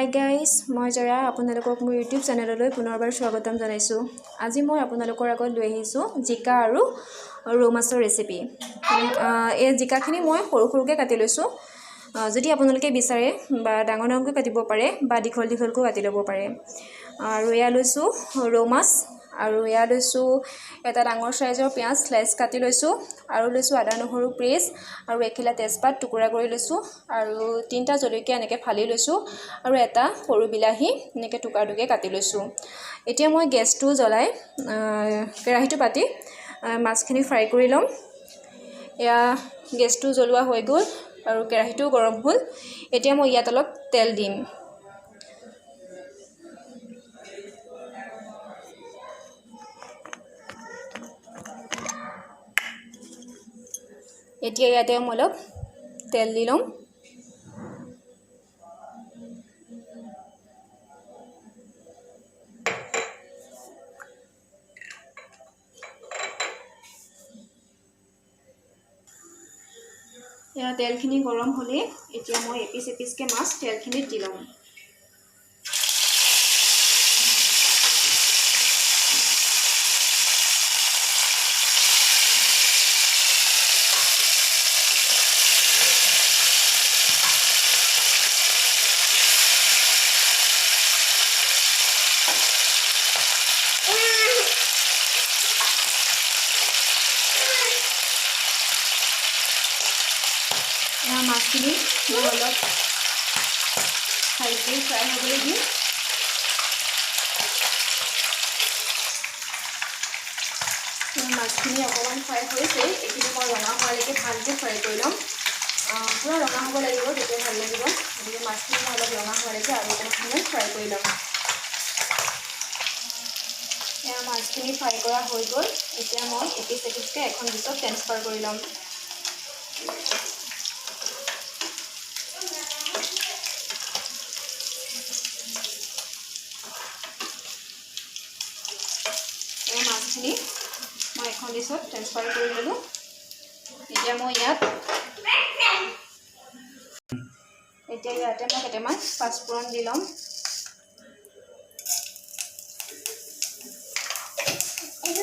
Hi guys, মই জয়া আপোনালোকক মোৰ ইউটিউব চেনেললৈ পুনৰবাৰ স্বাগতম জনাইছোঁ। আজি মই আপোনালোকৰ আগত লৈ আহিছোঁ জিকা আৰু ৰৌ মাছৰ ৰেচিপি। এই জিকাখিনি মই সৰু সৰুকৈ কাটি লৈছোঁ। যদি আপোনালোকে বিচাৰে বা ডাঙৰ ডাঙৰকৈ কাটিব পাৰে বা দীঘল দীঘলকৈ কাটি ল'ব পাৰে। আৰু এয়া লৈছোঁ ৰৌ মাছ, আৰু এয়া লৈছোঁ এটা ডাঙৰ সাইজৰ পিঁয়াজ স্লাইচ কাটি লৈছোঁ, আৰু লৈছোঁ আদা নহৰু পেষ্ট, আৰু এখিলা তেজপাত টুকুৰা কৰি লৈছোঁ, আৰু 3টা জলকীয়া এনেকৈ ফালি লৈছোঁ, আৰু এটা সৰু বিলাহী এনেকৈ টুকুৰা টুকুৰকৈ কাটি লৈছোঁ। এতিয়া মই গেছটো জ্বলাই কেৰাহীটো পাতি মাছখিনি ফ্ৰাই কৰি ল'ম। এয়া গেছটো জ্বলোৱা হৈ গ'ল আৰু কেৰাহীটো গৰম হ'ল। এতিয়া মই ইয়াত অলপ তেল দিম। এতিয়া ইয়াতে মই অলপ তেল দি ল'ম। এয়া তেলখিনি গৰম হ'লে এতিয়া মই এপিচ এপিচকৈ মাছ তেলখিনিত দি ল'ম। মাছখিনি মই অলপ হালধি ফ্ৰাই হ'বলৈ দিম। মাছখিনি অকণমান ফ্ৰাই হৈছে, এইখিনি মই ৰঙা হোৱালৈকে ভালকৈ ফ্ৰাই কৰি ল'ম। পূৰা ৰঙা হ'ব লাগিব, তেতিয়া ভাল লাগিব। গতিকে মাছখিনি মই অলপ ৰঙা হোৱালৈকে আৰু অকণমান সময় ফ্ৰাই কৰি ল'ম। এয়া মাছখিনি ফ্ৰাই কৰা হৈ গ'ল। এতিয়া মই এপিচ এপিচকৈ এখন ডিছত ট্ৰান্সফাৰ কৰি ল'ম। মাছখিনি মই এখন ডিছত ট্ৰান্সফাৰ কৰি ল'লোঁ। এতিয়া ইয়াতে মই কেইটামান পাঁচফোৰণ দি ল'ম।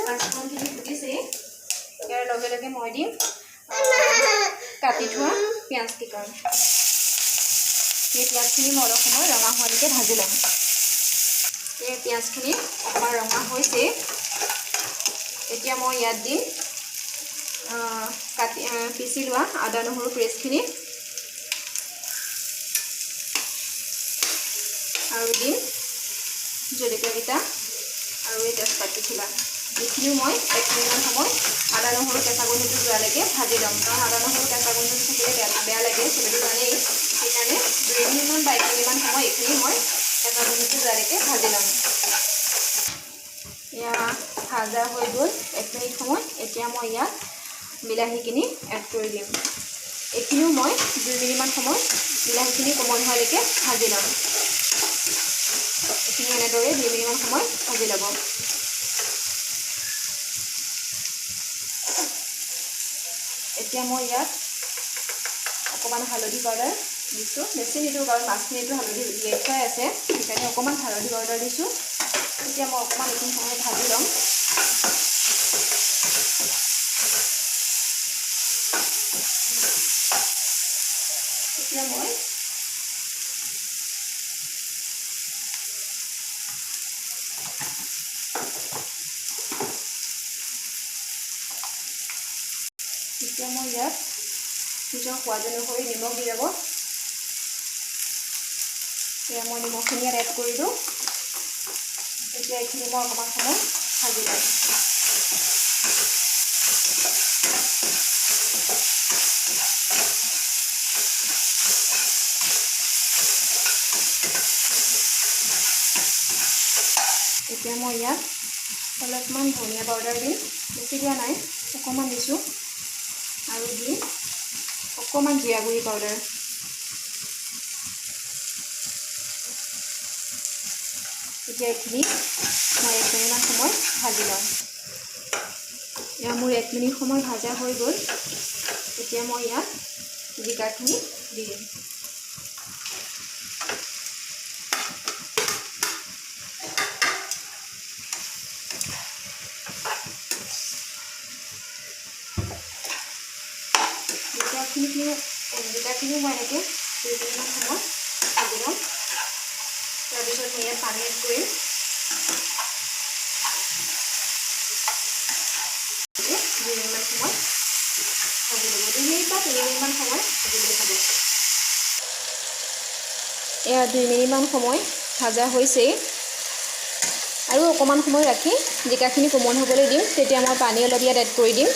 পাঁচফোৰণখিনি ফুটিছে, ইয়াৰ লগে লগে মই দিম কাটি থোৱা পিঁয়াজকেইকণ। এই পিঁয়াজখিনি মই অলপ সময় ৰঙা হোৱালৈকে ভাজি ল'ম। এই পিঁয়াজখিনি অকণমান ৰঙা হৈছে। এতিয়া মই ইয়াত দিম পিচি লোৱা আদা নহৰু পেষ্টখিনি, আৰু দিম জলকীয়াকেইটা আৰু এই তেজপাত টুকুৰা। এইখিনিও মই 1 মিনিটমান সময় আদা নহৰু কেঁচা গোন্ধটো যোৱালৈকে ভাজি ল'ম। কাৰণ আদা নহৰু কেঁচা গোন্ধটো থাকিলে বেয়া লাগে, সেইটো কাৰণেই। সেইকাৰণে 2 মিনিটমান বা 1 মিনিটমান সময় এইখিনি মই কেঁচা গোন্ধটো যোৱালৈকে ভাজি ল'ম। এয়া ভাজা হৈ গ'ল 1 মিনিট সময়। এতিয়া মই ইয়াত বিলাহীখিনি এড কৰি দিম। এইখিনিও মই 2 মিনিটমান সময় বিলাহীখিনি কোমল হোৱালৈকে ভাজি ল'ম। এইখিনি এনেদৰে 2 মিনিটমান সময় ভাজি ল'ব। এতিয়া মই ইয়াত অকণমান হালধি পাউডাৰ দিছোঁ। বেছি নিদিওঁ কাৰণ মাছখিনিতো হালধি দিয়াই থোৱাই আছে, সেইকাৰণে অকণমান হালধি পাউডাৰ দিছোঁ। এতিয়া মই অকণমান এইখিনি সময় ভাজি ল'ম। এতিয়া মই ইয়াত নিজৰ সোৱাদ অনুসৰি নিমখ দি যাব। এতিয়া মই নিমখখিনি ইয়াত এড কৰি দিওঁ। এতিয়া এইখিনি মই অকণমান সময় ভাজি ল'ম। এতিয়া মই ইয়াত অলপমান ধনিয়া পাউডাৰ দিম। বেছি দিয়া নাই, অকণমান দিছোঁ। আৰু দিম অকণমান জিৰা গুড়ি পাউডাৰ। এতিয়া এইখিনি মই 1 মিনিটমান সময় ভাজি ল'ম। এয়া মোৰ 1 মিনিট সময় ভাজা হৈ গ'ল। এতিয়া মই ইয়াত জিকাখিনি দি দিম। জিকাখিনি মই এনেকৈ 2 মিনিটমান সময় ভাজি ল'ম। তাৰপিছত মই ইয়াত পানী এড কৰিম। 2 মিনিটমান সময় ভাজি ল'ব। 2 মিনিট বা 3 মিনিটমান সময় ভাজি লৈ খাব। এয়া 2 মিনিটমান সময় ভাজা হৈছেই। আৰু অকণমান সময় ৰাখি জিকাখিনি কোমল হ'বলৈ দিম। তেতিয়া মই পানী অলপ ইয়াত এড কৰি দিম।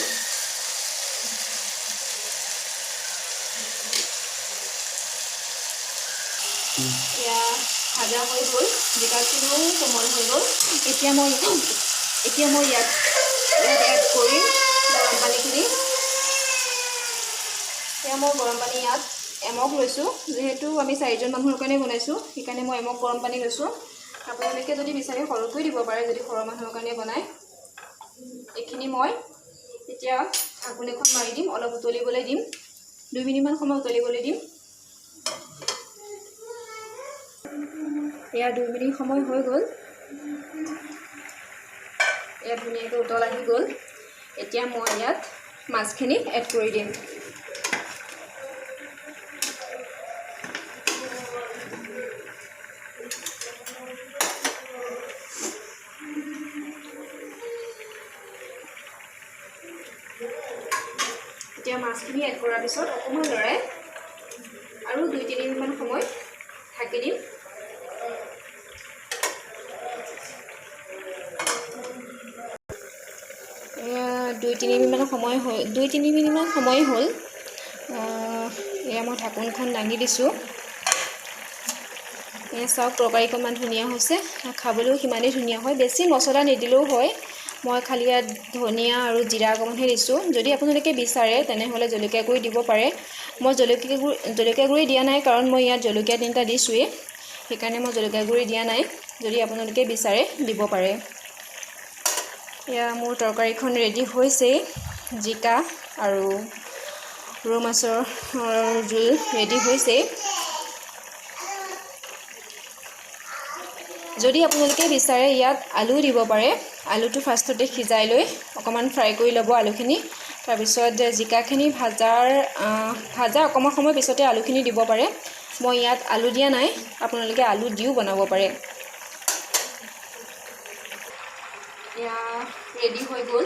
এয়া ভাজা হৈ গ'ল, জিকাখিনিও কোমল হৈ গ'ল। এতিয়া মই ইয়াত এড কৰিম গৰম পানীখিনি। এয়া মই গৰম পানী ইয়াত এমগ লৈছোঁ। যিহেতু আমি 4জন মানুহৰ কাৰণে বনাইছোঁ, সেইকাৰণে মই এমগ গৰম পানী লৈছোঁ। আপোনালোকে যদি বিচাৰে সৰহকৈ দিব পাৰে, যদি সৰহ মানুহৰ কাৰণে বনায়। এইখিনি মই এতিয়া ঢাকোন এখন মাৰি দিম, অলপ উতলিবলৈ দিম। 2 মিনিটমান সময় উতলিবলৈ দিম। এয়া 2 মিনিট সময় হৈ গ'ল। এয়া ধুনীয়াকৈ উতল আহি গ'ল। এতিয়া মই ইয়াত মাছখিনি এড কৰি দিম। এতিয়া মাছখিনি এড কৰাৰ পিছত অকণমান লৰাই আৰু 2-3 মিনিটমান সময় ঢাকি দিম। এয়া 2-3 মিনিটমান সময় হ'ল। 2-3 মিনিটমান সময় হ'ল। এয়া মই ঢাকোনখন দাঙি দিছোঁ। এয়া চাওক, তৰকাৰী অকণমান ধুনীয়া হৈছে, খাবলৈও সিমানেই ধুনীয়া হয়। বেছি মছলা নিদিলেও হয়। মই খালি ইয়াত ধনিয়া আৰু জিৰা অকণমানহে দিছোঁ। যদি আপোনালোকে বিচাৰে তেনেহ'লে জলকীয়া গুড়ি দিব পাৰে। মই জলকীয়া গুড়ি দিয়া নাই, কাৰণ মই ইয়াত জলকীয়া 3টা দিছোঁৱেই। সেইকাৰণে মই জলকীয়া গুড়ি দিয়া নাই। যদি আপোনালোকে বিচাৰে দিব পাৰে। এয়া মোৰ তৰকাৰীখন ৰেডি হৈছেই। জিকা আৰু ৰৌ মাছৰ জোল ৰেডি হৈছেই। যদি আপোনালোকে বিচাৰে ইয়াত আলু দিব পাৰে। আলুটো ফাৰ্ষ্টতে সিজাই লৈ অকণমান ফ্ৰাই কৰি ল'ব আলুখিনি। তাৰপিছত জিকাখিনি ভাজা অকণমান সময় পিছতে আলুখিনি দিব পাৰে। মই ইয়াত আলু দিয়া নাই, আপোনালোকে আলু দিও বনাব পাৰে। এয়া ৰেডি হৈ গ'ল।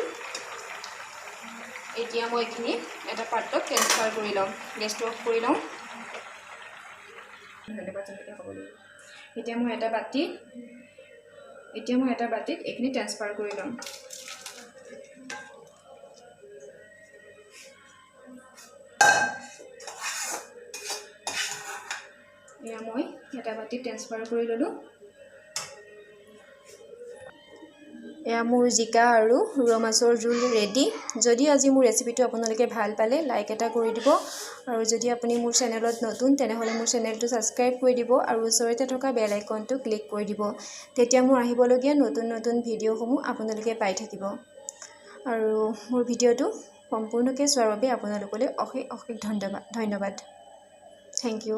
এতিয়া মই এইখিনি এটা পাত্ৰত ট্ৰান্সফাৰ কৰি ল'ম। গেছটো অফ কৰি লওঁ। এতিয়া মই এটা বাতিত এইখিনি ট্ৰান্সফাৰ কৰি ল'ম। এয়া মই এটা বাতিত ট্ৰান্সফাৰ কৰি ল'লোঁ। এয়া মোৰ জিকা আৰু ৰৌ মাছৰ জোল ৰেডি। যদি আজি মোৰ ৰেচিপিটো আপোনালোকে ভাল পালে লাইক এটা কৰি দিব। আৰু যদি আপুনি মোৰ চেনেলত নতুন, তেনেহ'লে মোৰ চেনেলটো ছাবস্ক্ৰাইব কৰি দিব আৰু ওচৰতে থকা বেল আইকনটো ক্লিক কৰি দিব। তেতিয়া মোৰ আহিবলগীয়া নতুন ভিডিঅ'সমূহ আপোনালোকে পাই থাকিব। আৰু মোৰ ভিডিঅ'টো সম্পূৰ্ণকৈ চোৱাৰ বাবে আপোনালোকলৈ অশেষ ধন্যবাদ। Thank U.